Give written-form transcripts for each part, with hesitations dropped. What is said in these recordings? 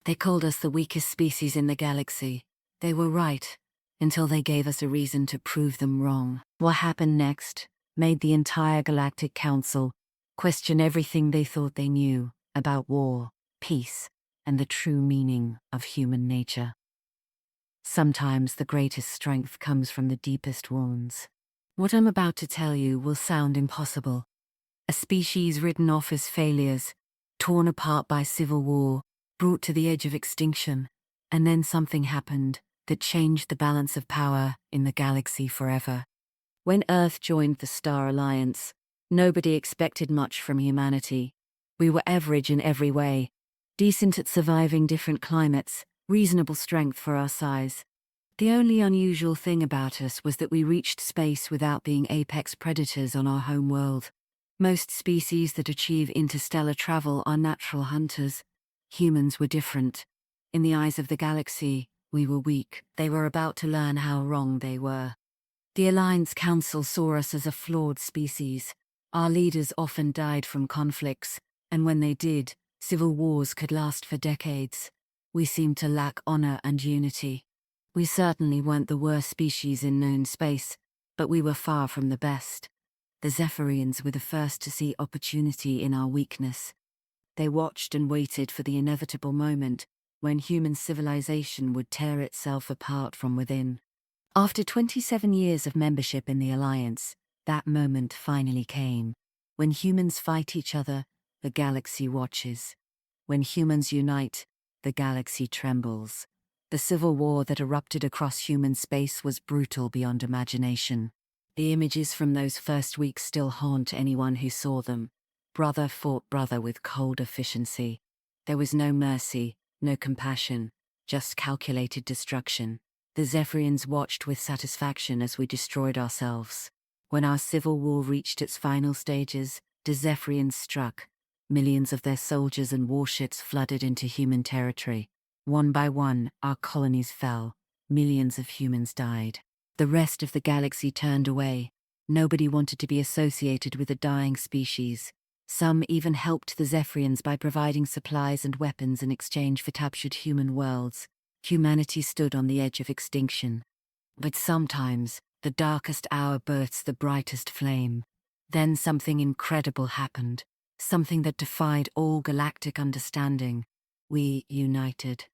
They called us the weakest species in the galaxy. They were right, until they gave us a reason to prove them wrong. What happened next made the entire Galactic Council question everything they thought they knew about war, peace, and the true meaning of human nature. Sometimes the greatest strength comes from the deepest wounds. What I'm about to tell you will sound impossible. A species written off as failures, torn apart by civil war, brought to the edge of extinction, and then something happened that changed the balance of power in the galaxy forever. When Earth joined the Star Alliance, nobody expected much from humanity. We were average in every way, decent at surviving different climates, reasonable strength for our size. The only unusual thing about us was that we reached space without being apex predators on our home world. Most species that achieve interstellar travel are natural hunters. Humans were different. In the eyes of the galaxy, we were weak. They were about to learn how wrong they were. The Alliance Council saw us as a flawed species. Our leaders often died from conflicts, and when they did, civil wars could last for decades. We seemed to lack honor and unity. We certainly weren't the worst species in known space, but we were far from the best. The Zephyrians were the first to see opportunity in our weakness. They watched and waited for the inevitable moment when human civilization would tear itself apart from within. After 27 years of membership in the Alliance, that moment finally came. When humans fight each other, the galaxy watches. When humans unite, the galaxy trembles. The civil war that erupted across human space was brutal beyond imagination. The images from those first weeks still haunt anyone who saw them. Brother fought brother with cold efficiency. There was no mercy, no compassion, just calculated destruction. The Zephyrians watched with satisfaction as we destroyed ourselves. When our civil war reached its final stages, the Zephyrians struck. Millions of their soldiers and warships flooded into human territory. One by one, our colonies fell. Millions of humans died. The rest of the galaxy turned away. Nobody wanted to be associated with a dying species. Some even helped the Zephyrians by providing supplies and weapons in exchange for captured human worlds. Humanity stood on the edge of extinction. But sometimes, the darkest hour bursts the brightest flame. Then something incredible happened. Something that defied all galactic understanding. We united.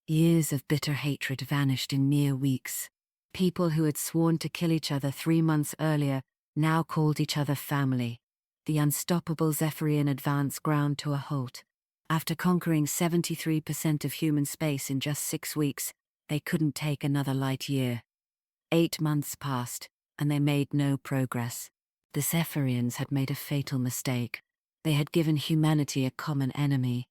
Years of bitter hatred vanished in mere weeks. People who had sworn to kill each other 3 months earlier now called each other family. The unstoppable Zephyrian advance ground to a halt. After conquering 73% of human space in just 6 weeks, they couldn't take another light year. 8 months passed, and they made no progress. The Zephyrians had made a fatal mistake. They had given humanity a common enemy.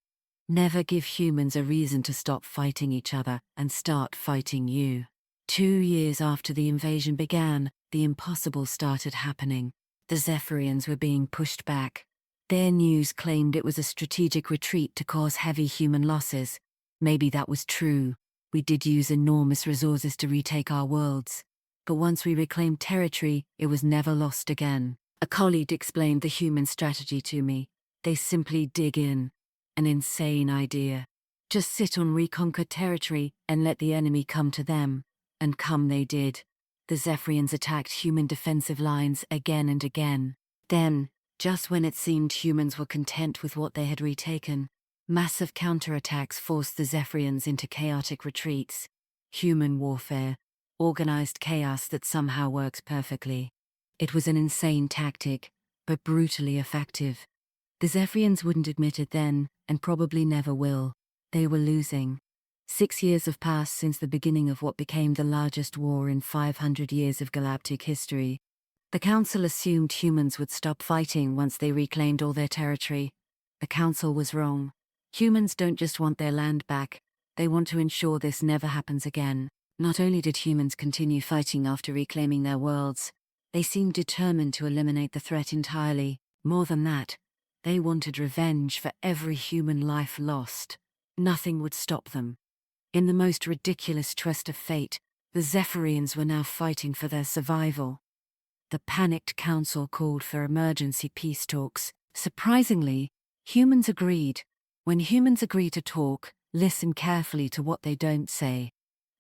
Never give humans a reason to stop fighting each other and start fighting you. 2 years after the invasion began, the impossible started happening. The Zephyrians were being pushed back. Their news claimed it was a strategic retreat to cause heavy human losses. Maybe that was true. We did use enormous resources to retake our worlds. But once we reclaimed territory, it was never lost again. A colleague explained the human strategy to me. They simply dig in. An insane idea. Just sit on reconquered territory and let the enemy come to them. And come they did. The Zephyrians attacked human defensive lines again and again. Then, just when it seemed humans were content with what they had retaken, massive counterattacks forced the Zephyrians into chaotic retreats. Human warfare. Organized chaos that somehow works perfectly. It was an insane tactic, but brutally effective. The Zephyrians wouldn't admit it then, and probably never will. They were losing. 6 years have passed since the beginning of what became the largest war in 500 years of galactic history. The Council assumed humans would stop fighting once they reclaimed all their territory. The Council was wrong. Humans don't just want their land back, they want to ensure this never happens again. Not only did humans continue fighting after reclaiming their worlds, they seemed determined to eliminate the threat entirely. More than that, they wanted revenge for every human life lost. Nothing would stop them. In the most ridiculous twist of fate, the Zephyrians were now fighting for their survival. The panicked council called for emergency peace talks. Surprisingly, humans agreed. When humans agree to talk, Listen carefully to what they don't say.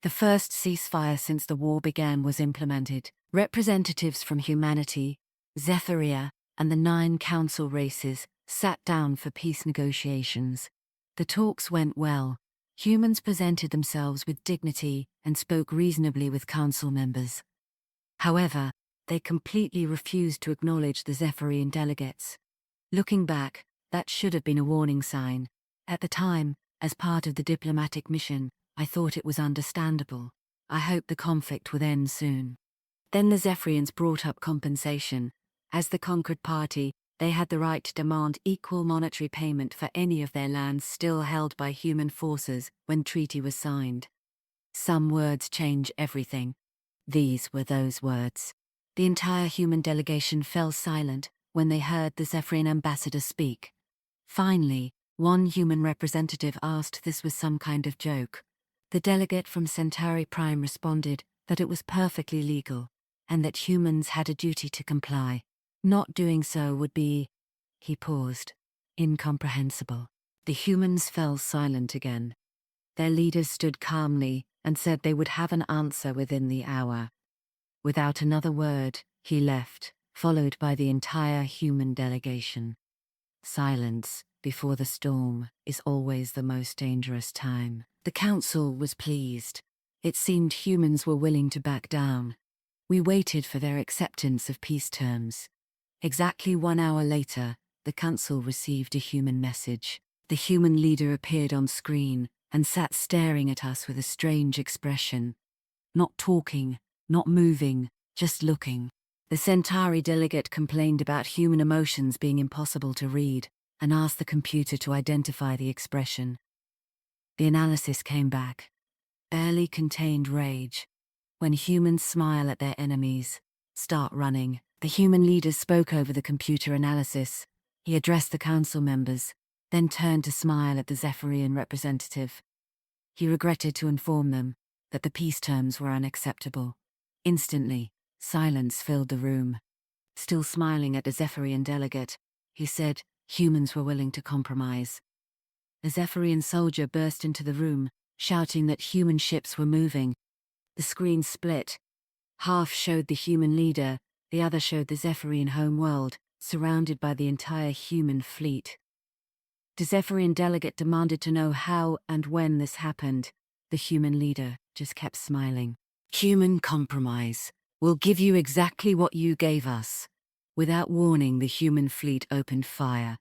The first ceasefire since the war began was implemented. Representatives from humanity, Zephyria, and the 9 council races sat down for peace negotiations. The talks went well. Humans presented themselves with dignity and spoke reasonably with council members. However, they completely refused to acknowledge the Zephyrian delegates. Looking back, that should have been a warning sign. At the time, as part of the diplomatic mission, I thought it was understandable. I hoped the conflict would end soon. Then the Zephyrians brought up compensation. As the conquered party, they had the right to demand equal monetary payment for any of their lands still held by human forces when treaty was signed. Some words change everything. These were those words. The entire human delegation fell silent when they heard the Zephyrian ambassador speak. Finally, one human representative asked if this was some kind of joke. The delegate from Centauri Prime responded that it was perfectly legal, and that humans had a duty to comply. Not doing so would be, he paused, incomprehensible. The humans fell silent again. Their leaders stood calmly and said they would have an answer within the hour. Without another word, he left, followed by the entire human delegation. Silence before the storm is always the most dangerous time. The council was pleased. It seemed humans were willing to back down. We waited for their acceptance of peace terms. Exactly 1 hour later, the council received a human message. The human leader appeared on screen and sat staring at us with a strange expression. Not talking, not moving, just looking. The Centauri delegate complained about human emotions being impossible to read and asked the computer to identify the expression. The analysis came back. Barely contained rage. When humans smile at their enemies, start running. The human leader spoke over the computer analysis. He addressed the council members, then turned to smile at the Zephyrian representative. He regretted to inform them that the peace terms were unacceptable. Instantly, silence filled the room. Still smiling at the Zephyrian delegate, he said humans were willing to compromise. A Zephyrian soldier burst into the room, shouting that human ships were moving. The screen split. Half showed the human leader, the other showed the Zephyrian homeworld, surrounded by the entire human fleet. The Zephyrian delegate demanded to know how and when this happened. The human leader just kept smiling. Human compromise. We'll give you exactly what you gave us. Without warning, the human fleet opened fire.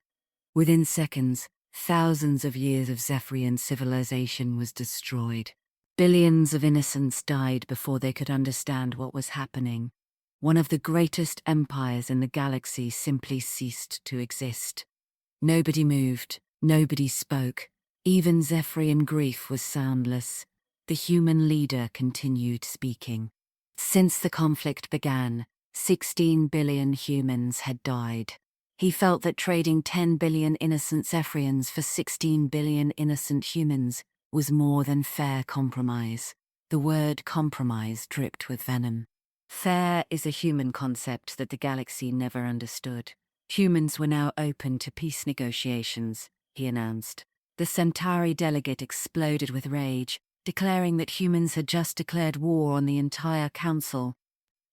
Within seconds, thousands of years of Zephyrian civilization was destroyed. Billions of innocents died before they could understand what was happening. One of the greatest empires in the galaxy simply ceased to exist. Nobody moved, nobody spoke. Even Zephyrian grief was soundless. The human leader continued speaking. Since the conflict began, 16 billion humans had died. He felt that trading 10 billion innocent Zephyrians for 16 billion innocent humans was more than fair compromise. The word compromise dripped with venom. Fair is a human concept that the galaxy never understood. Humans were now open to peace negotiations, he announced. The Centauri delegate exploded with rage, declaring that humans had just declared war on the entire council.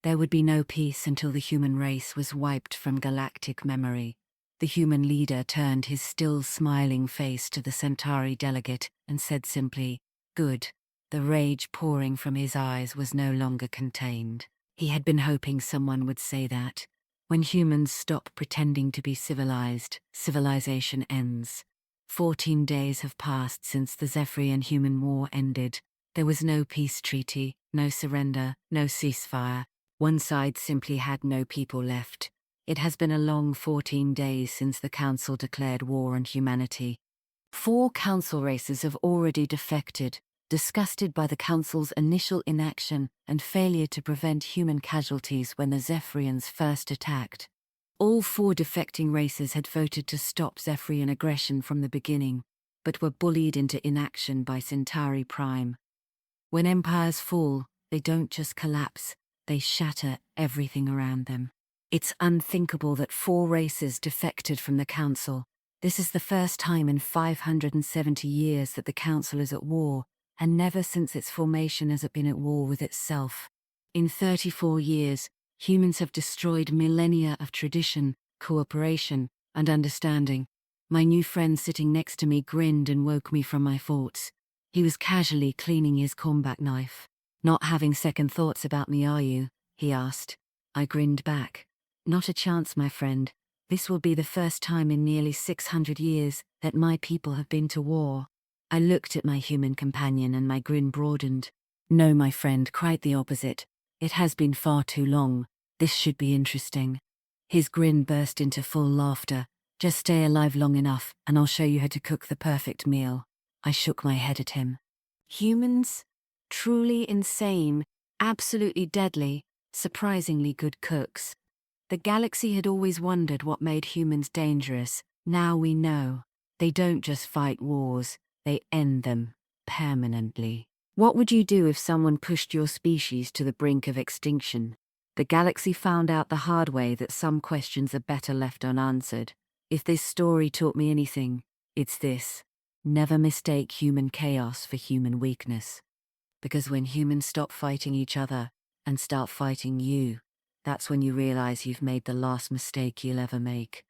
There would be no peace until the human race was wiped from galactic memory. The human leader turned his still smiling face to the Centauri delegate and said simply, "Good." The rage pouring from his eyes was no longer contained. He had been hoping someone would say that. When humans stop pretending to be civilized, civilization ends. 14 days have passed since the Zephyrian human war ended. There was no peace treaty, no surrender, no ceasefire. One side simply had no people left. It has been a long 14 days since the Council declared war on humanity. 4 council races have already defected, disgusted by the Council's initial inaction and failure to prevent human casualties when the Zephyrians first attacked. All 4 defecting races had voted to stop Zephyrian aggression from the beginning, but were bullied into inaction by Centauri Prime. When empires fall, they don't just collapse, they shatter everything around them. It's unthinkable that 4 races defected from the Council. This is the first time in 570 years that the Council is at war, and never since its formation has it been at war with itself. In 34 years, humans have destroyed millennia of tradition, cooperation, and understanding. My new friend sitting next to me grinned and woke me from my thoughts. He was casually cleaning his combat knife. "Not having second thoughts about me, are you?" he asked. I grinned back. "Not a chance, my friend. This will be the first time in nearly 600 years that my people have been to war." I looked at my human companion and my grin broadened. "No, my friend, quite the opposite. It has been far too long. This should be interesting." His grin burst into full laughter. "Just stay alive long enough, and I'll show you how to cook the perfect meal." I shook my head at him. Humans? Truly insane, absolutely deadly, surprisingly good cooks. The galaxy had always wondered what made humans dangerous. Now we know. They don't just fight wars, they end them permanently. What would you do if someone pushed your species to the brink of extinction? The galaxy found out the hard way that some questions are better left unanswered. If this story taught me anything, it's this. Never mistake human chaos for human weakness. Because when humans stop fighting each other and start fighting you, that's when you realize you've made the last mistake you'll ever make.